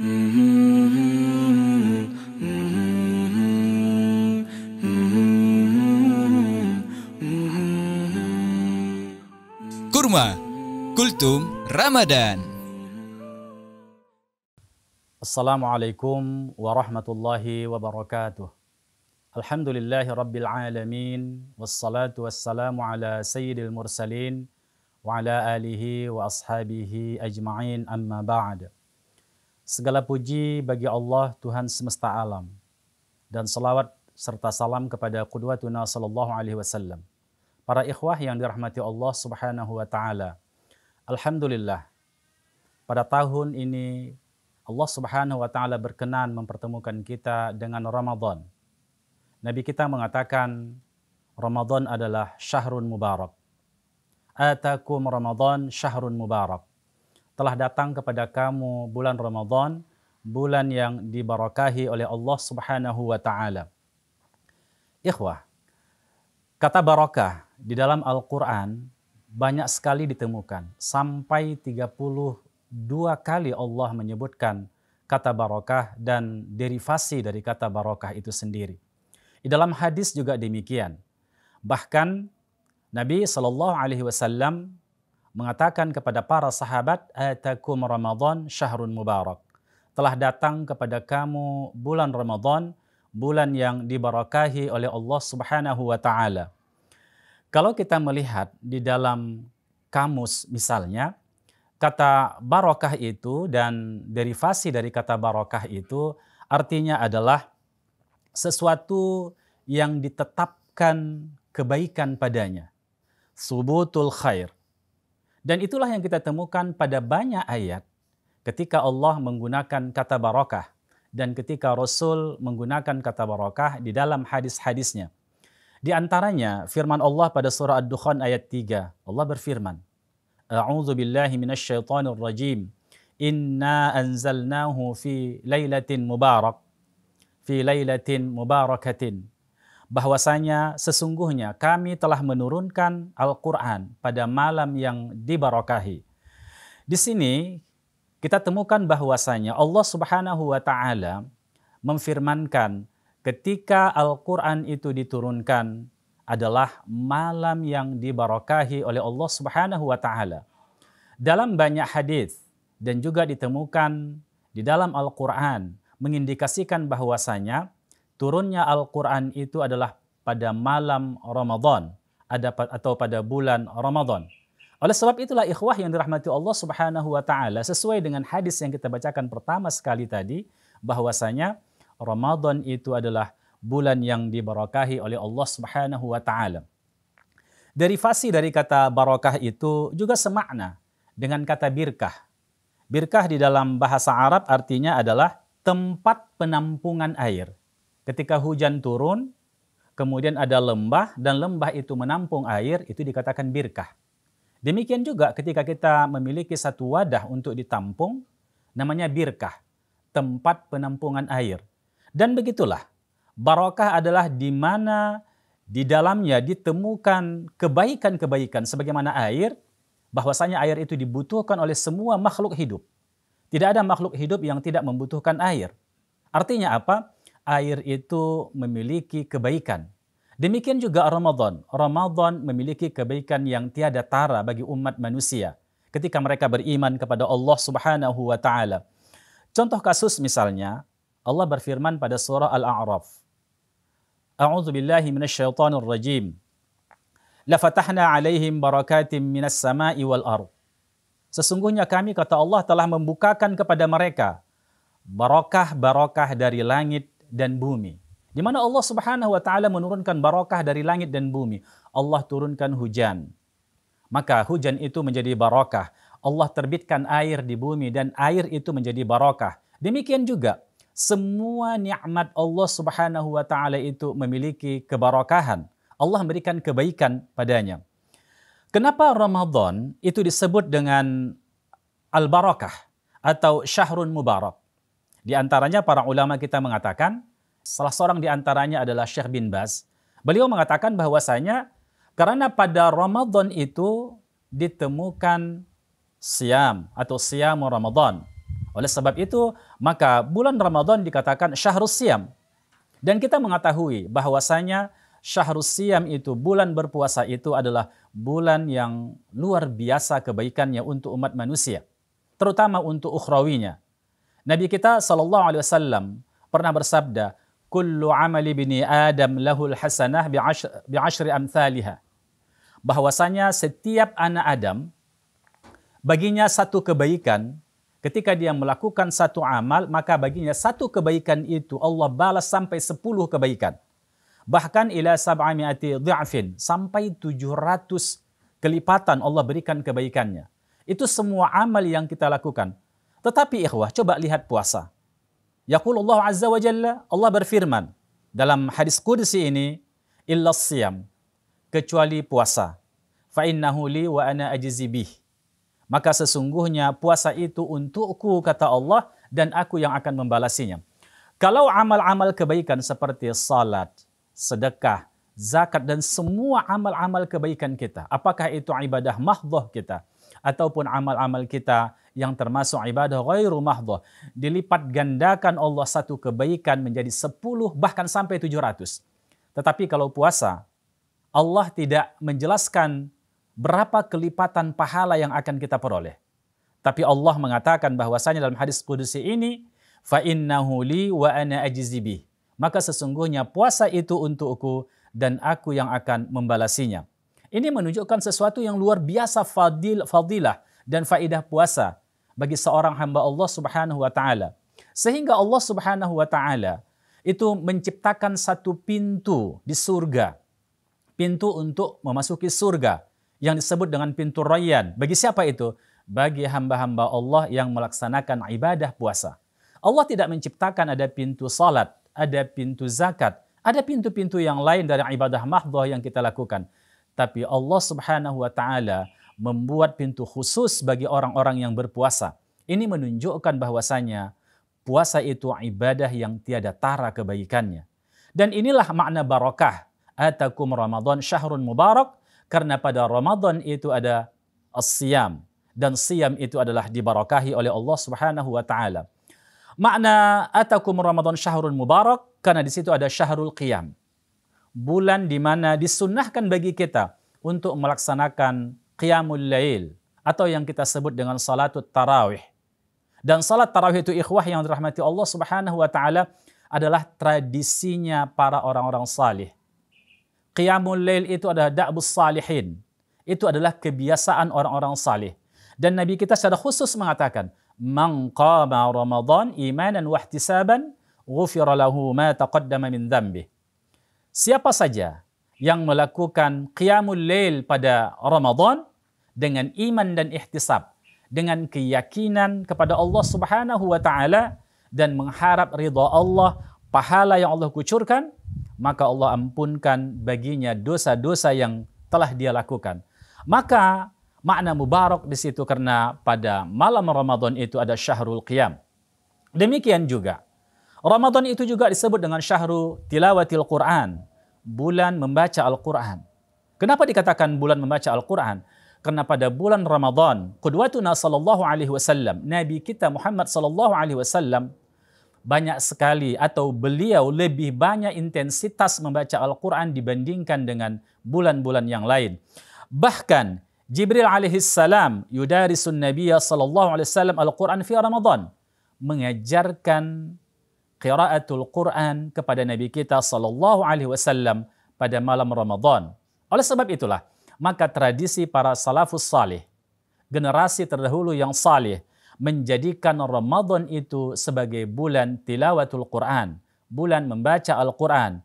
Kurma Kultum Ramadan. Assalamualaikum warahmatullahi wabarakatuh. Alhamdulillahi rabbil alamin. Wassalatu wassalamu ala sayyidil mursalin wa ala alihi wa ashabihi ajma'in, amma ba'd. Segala puji bagi Allah, Tuhan semesta alam, dan salawat serta salam kepada qudwatuna sallallahu alaihi wasallam. Para ikhwah yang dirahmati Allah subhanahu wa ta'ala, alhamdulillah, pada tahun ini Allah subhanahu wa ta'ala berkenan mempertemukan kita dengan Ramadan. Nabi kita mengatakan Ramadan adalah syahrun mubarak. Atakum Ramadan syahrun mubarak. Telah datang kepada kamu bulan Ramadan, bulan yang diberkahi oleh Allah subhanahu wa ta'ala. Ikhwah, kata barakah di dalam Al-Quran banyak sekali ditemukan. Sampai 32 kali Allah menyebutkan kata barakah dan derivasi dari kata barakah itu sendiri. Di dalam hadis juga demikian. Bahkan Nabi SAW mengatakan kepada para sahabat, Atakum Ramadan syahrun mubarak. Telah datang kepada kamu bulan Ramadan, bulan yang diberkahi oleh Allah subhanahu wa ta'ala. Kalau kita melihat di dalam kamus misalnya, kata barakah itu dan derivasi dari kata barakah itu artinya adalah sesuatu yang ditetapkan kebaikan padanya. Subutul khair. Dan itulah yang kita temukan pada banyak ayat ketika Allah menggunakan kata barakah dan ketika Rasul menggunakan kata barakah di dalam hadis-hadisnya. Di antaranya firman Allah pada surah Ad-Dukhan ayat 3. Allah berfirman, A'udzu billahi minasyaitonir rajim. Inna anzalnahu fi lailatin mubarakatin. Bahwasanya sesungguhnya kami telah menurunkan Al-Quran pada malam yang diberkahi. Di sini kita temukan bahwasanya Allah subhanahu wa ta'ala memfirmankan ketika Al-Quran itu diturunkan adalah malam yang diberkahi oleh Allah subhanahu wa ta'ala. Dalam banyak hadis dan juga ditemukan di dalam Al-Quran mengindikasikan bahwasanya turunnya Al-Quran itu adalah pada malam Ramadan atau pada bulan Ramadan. Oleh sebab itulah ikhwah yang dirahmati Allah subhanahu wa ta'ala, sesuai dengan hadis yang kita bacakan pertama sekali tadi, bahwasanya Ramadan itu adalah bulan yang diberkahi oleh Allah subhanahu wa ta'ala. Derivasi dari kata barakah itu juga semakna dengan kata birkah. Birkah di dalam bahasa Arab artinya adalah tempat penampungan air. Ketika hujan turun, kemudian ada lembah, dan lembah itu menampung air, itu dikatakan birkah. Demikian juga ketika kita memiliki satu wadah untuk ditampung, namanya birkah, tempat penampungan air. Dan begitulah, barakah adalah di mana di dalamnya ditemukan kebaikan-kebaikan sebagaimana air, bahwasanya air itu dibutuhkan oleh semua makhluk hidup. Tidak ada makhluk hidup yang tidak membutuhkan air. Artinya apa? Air itu memiliki kebaikan. Demikian juga Ramadan. Ramadan memiliki kebaikan yang tiada tara bagi umat manusia ketika mereka beriman kepada Allah subhanahu wa ta'ala. Contoh kasus misalnya, Allah berfirman pada surah Al-A'raf. A'udzu billahi minasyaitonir rajim. La fatahna 'alaihim barakatim minas sama'i wal ardh. Sesungguhnya kami, kata Allah, telah membukakan kepada mereka barakah-barakah dari langit dan bumi. Di mana Allah subhanahu wa ta'ala menurunkan barakah dari langit dan bumi. Allah turunkan hujan. Maka hujan itu menjadi barakah. Allah terbitkan air di bumi dan air itu menjadi barakah. Demikian juga semua nikmat Allah subhanahu wa ta'ala itu memiliki kebarakahan. Allah memberikan kebaikan padanya. Kenapa Ramadan itu disebut dengan al-barakah atau syahrun mubarak? Di antaranya para ulama kita mengatakan, salah seorang di antaranya adalah Syekh bin Baz. Beliau mengatakan bahwasanya karena pada Ramadan itu ditemukan siam atau siam Ramadan Oleh sebab itu, maka bulan Ramadan dikatakan syahrus siyam. Dan kita mengetahui bahwasanya syahrus siyam itu, bulan berpuasa itu adalah bulan yang luar biasa kebaikannya untuk umat manusia, terutama untuk ukhrawinya. Nabi kita SAW pernah bersabda, kullu amali bini Adam lahul hasanah bi'ashri amthaliha. Bahwasanya setiap anak Adam, baginya satu kebaikan. Ketika dia melakukan satu amal, maka baginya satu kebaikan itu Allah balas sampai 10 kebaikan. Bahkan ila sab'ami'ati dhi'fin, sampai 700 kelipatan Allah berikan kebaikannya. Itu semua amal yang kita lakukan. Tetapi ikhwah, coba lihat puasa. Yaqulullah Azza wa Jalla, Allah berfirman dalam hadis qudsi ini, illa siyam, kecuali puasa. Fa innahu li wa ana ajzi bih. Maka sesungguhnya puasa itu untukku, kata Allah, dan aku yang akan membalasinya. Kalau amal-amal kebaikan seperti salat, sedekah, zakat, dan semua amal-amal kebaikan kita, apakah itu ibadah mahdhah kita, ataupun amal-amal kita yang termasuk ibadah ghairu mahdhah, dilipat gandakan Allah satu kebaikan menjadi 10, bahkan sampai 700. Tetapi kalau puasa, Allah tidak menjelaskan berapa kelipatan pahala yang akan kita peroleh. Tapi Allah mengatakan bahwasanya dalam hadis qudsi ini, fa innahu li wa ana ajzi bih. Maka sesungguhnya puasa itu untukku dan aku yang akan membalasinya. Ini menunjukkan sesuatu yang luar biasa fadilah dan faidah puasa bagi seorang hamba Allah Subhanahu wa taala. Sehingga Allah Subhanahu wa taala itu menciptakan satu pintu di surga. Pintu untuk memasuki surga yang disebut dengan pintu Rayyan. Bagi siapa itu? Bagi hamba-hamba Allah yang melaksanakan ibadah puasa. Allah tidak menciptakan ada pintu salat, ada pintu zakat, ada pintu-pintu yang lain dari ibadah mahdhah yang kita lakukan. Tapi Allah Subhanahu wa taala membuat pintu khusus bagi orang-orang yang berpuasa. Ini menunjukkan bahwasanya puasa itu ibadah yang tiada tara kebaikannya. Dan inilah makna barakah. Atakum Ramadan syahrun mubarak. Karena pada Ramadan itu ada as-siyam. Dan siyam itu adalah dibarakahi oleh Allah Subhanahu wa taala. Makna atakum Ramadan syahrun mubarak, karena di situ ada syahrul qiyam. Bulan di mana disunnahkan bagi kita untuk melaksanakan qiyamul lail, atau yang kita sebut dengan salatut tarawih. Dan salat tarawih itu ikhwah yang dirahmati Allah Subhanahu wa taala adalah tradisinya para orang-orang salih. Qiyamul lail itu adalah da'bus salihin. Itu adalah kebiasaan orang-orang salih. Dan Nabi kita secara khusus mengatakan, "Man qama Ramadan imanan wa ihtisaban, ghufira lahu ma taqaddama min dzambih." Siapa saja yang melakukan qiyamul lail pada Ramadan dengan iman dan ihtisab, dengan keyakinan kepada Allah Subhanahu wa taala dan mengharap ridha Allah, pahala yang Allah kucurkan, maka Allah ampunkan baginya dosa-dosa yang telah dia lakukan. Maka makna mubarak di situ karena pada malam Ramadan itu ada syahrul qiyam. Demikian juga Ramadan itu juga disebut dengan syahru tilawatil Quran, bulan membaca Al-Quran. Kenapa dikatakan bulan membaca Al-Quran? Karena pada bulan Ramadan, qudwatuna sallallahu alaihi wasallam, Nabi kita Muhammad sallallahu alaihi wasallam banyak sekali atau beliau lebih banyak intensitas membaca Al-Quran dibandingkan dengan bulan-bulan yang lain. Bahkan Jibril alaihissalam yudarisun Nabiya sallallahu alaihi wasallam Al-Quran fi Ramadan, mengajarkan qiraatul Quran kepada Nabi kita sallallahu alaihi wasallam pada malam Ramadan. Oleh sebab itulah, maka tradisi para salafus salih, generasi terdahulu yang salih, menjadikan Ramadan itu sebagai bulan tilawatul Quran, bulan membaca Al-Quran,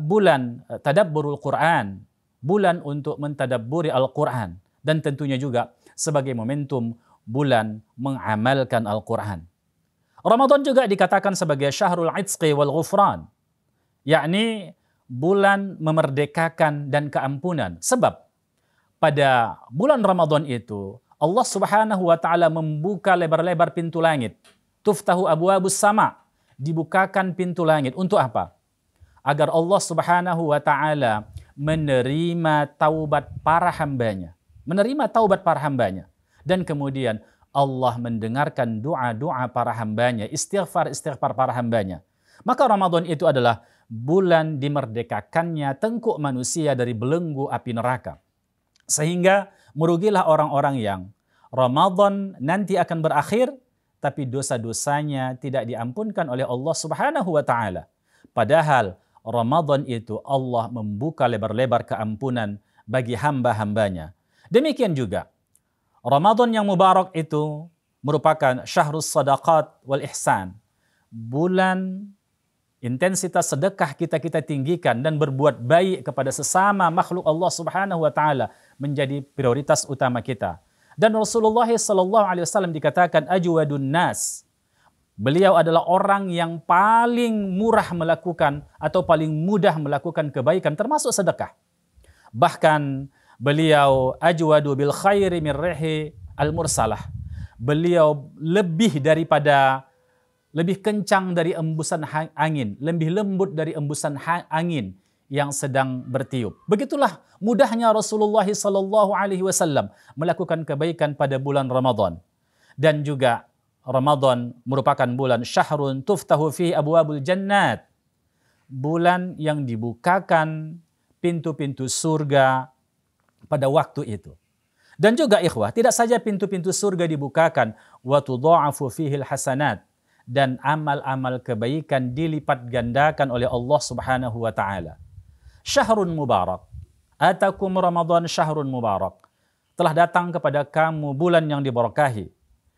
bulan tadabburul Quran, bulan untuk mentadabburi Al-Quran, dan tentunya juga sebagai momentum bulan mengamalkan Al-Quran. Ramadan juga dikatakan sebagai syahrul itqi wal ghufran, yakni bulan memerdekakan dan keampunan. Sebab pada bulan Ramadan itu Allah Subhanahu wa taala membuka lebar-lebar pintu langit. Tuftahu abwabus sama, dibukakan pintu langit. Untuk apa? Agar Allah Subhanahu wa taala menerima taubat para hambanya. Menerima taubat para hambanya. Dan kemudian Allah mendengarkan doa-doa para hambanya, istighfar para hambanya. Maka Ramadan itu adalah bulan dimerdekakannya tengkuk manusia dari belenggu api neraka. Sehingga merugilah orang-orang yang Ramadan nanti akan berakhir, tapi dosa-dosanya tidak diampunkan oleh Allah Subhanahu wa Ta'ala. Padahal Ramadan itu Allah membuka lebar-lebar keampunan bagi hamba-hambanya. Demikian juga Ramadan yang mubarak itu merupakan syahrus sadaqat wal ihsan. Bulan intensitas sedekah kita tinggikan dan berbuat baik kepada sesama makhluk Allah Subhanahu wa Ta'ala menjadi prioritas utama kita. Dan Rasulullah SAW dikatakan ajwadun nas. Beliau adalah orang yang paling murah melakukan atau paling mudah melakukan kebaikan termasuk sedekah. Bahkan beliau ajwadu bil khairi min rihi al-mursalah. Beliau lebih kencang dari embusan angin, lebih lembut dari embusan angin yang sedang bertiup. Begitulah mudahnya Rasulullah SAW melakukan kebaikan pada bulan Ramadan. Dan juga Ramadan merupakan bulan syahrun tuftahu fihi abwabul jannat. Bulan yang dibukakan pintu-pintu surga pada waktu itu. Dan juga ikhwah, tidak saja pintu-pintu surga dibukakan, wa tudha'afu fihil hasanat, dan amal-amal kebaikan dilipat gandakan oleh Allah Subhanahu wa Ta'ala. Syahrun mubarak. Atakum Ramadan syahrun mubarak. Telah datang kepada kamu bulan yang diberkahi.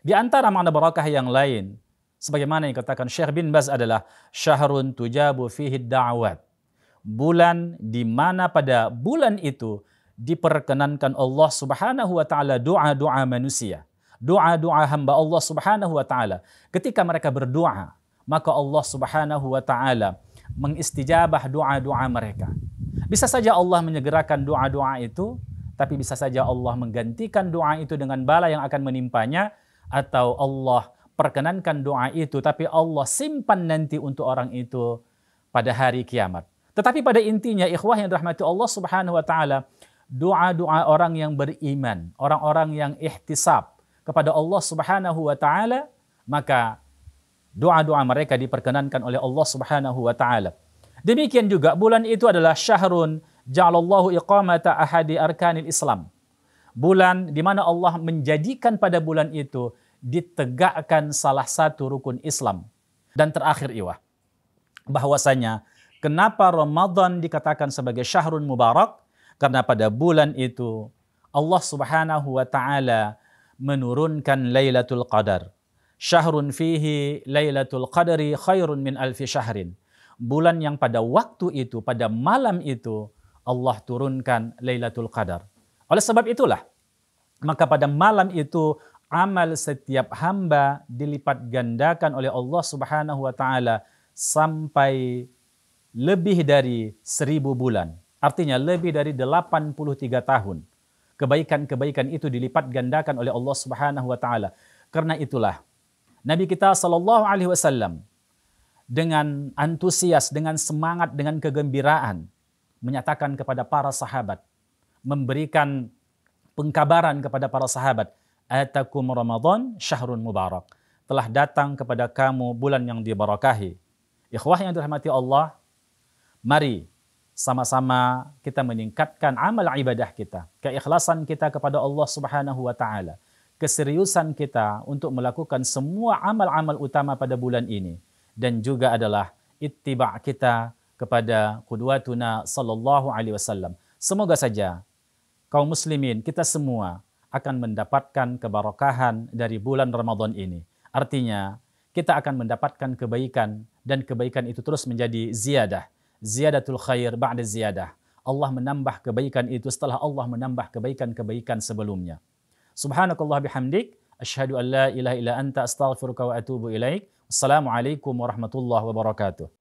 Di antara makna barakah yang lain, sebagaimana yang katakan Syekh bin Baz adalah syahrun tujabu fihi da'awat. Bulan di mana pada bulan itu diperkenankan Allah Subhanahu wa Ta'ala doa-doa manusia. Doa-doa hamba Allah Subhanahu wa Ta'ala. Ketika mereka berdoa, maka Allah Subhanahu wa Ta'ala mengistijabah doa-doa mereka. Bisa saja Allah menyegerakan doa-doa itu, tapi bisa saja Allah menggantikan doa itu dengan bala yang akan menimpanya, atau Allah perkenankan doa itu, tapi Allah simpan nanti untuk orang itu pada hari kiamat. Tetapi pada intinya, ikhwah yang dirahmati Allah Subhanahu wa Ta'ala, doa-doa orang yang beriman, orang-orang yang ihtisab kepada Allah Subhanahu wa Ta'ala, maka doa-doa mereka diperkenankan oleh Allah Subhanahu wa Ta'ala. Demikian juga bulan itu adalah syahrun ja'alallahu iqamata ahadi arkanil Islam. Bulan di mana Allah menjadikan pada bulan itu ditegakkan salah satu rukun Islam. Dan terakhir iwah, bahwasanya kenapa Ramadan dikatakan sebagai syahrun mubarak? Karena pada bulan itu Allah Subhanahu wa Ta'ala menurunkan Lailatul Qadar. Syahrun fihi Lailatul Qadri khairun min alfi syahrin. Bulan yang pada waktu itu, pada malam itu Allah turunkan Lailatul Qadar. Oleh sebab itulah, maka pada malam itu amal setiap hamba dilipat gandakan oleh Allah Subhanahu wa Ta'ala sampai lebih dari 1000 bulan. Artinya lebih dari 83 tahun. Kebaikan-kebaikan itu dilipat gandakan oleh Allah Subhanahu wa Ta'ala. Karena itulah Nabi kita sallallahu alaihi wasallam dengan antusias, dengan semangat, dengan kegembiraan menyatakan kepada para sahabat, memberikan pengkabaran kepada para sahabat, atakum Ramadan syahrun mubarak. Telah datang kepada kamu bulan yang diberkahi. Ikhwah yang dirahmati Allah, mari sama-sama kita meningkatkan amal ibadah kita, keikhlasan kita kepada Allah Subhanahu wa Ta'ala, keseriusan kita untuk melakukan semua amal-amal utama pada bulan ini, dan juga adalah ittiba' kita kepada qudwatuna sallallahu alaihi wasallam. Semoga saja kaum muslimin, kita semua akan mendapatkan keberkahan dari bulan Ramadan ini. Artinya, kita akan mendapatkan kebaikan, dan kebaikan itu terus menjadi ziyadah. Ziyadatul khair ba'da ziyadah. Allah menambah kebaikan itu setelah Allah menambah kebaikan-kebaikan sebelumnya. Subhanakallah bihamdik, asyhadu an la ilaha illa anta astaghfiruka wa atubu ilaik. Assalamualaikum warahmatullahi wabarakatuh.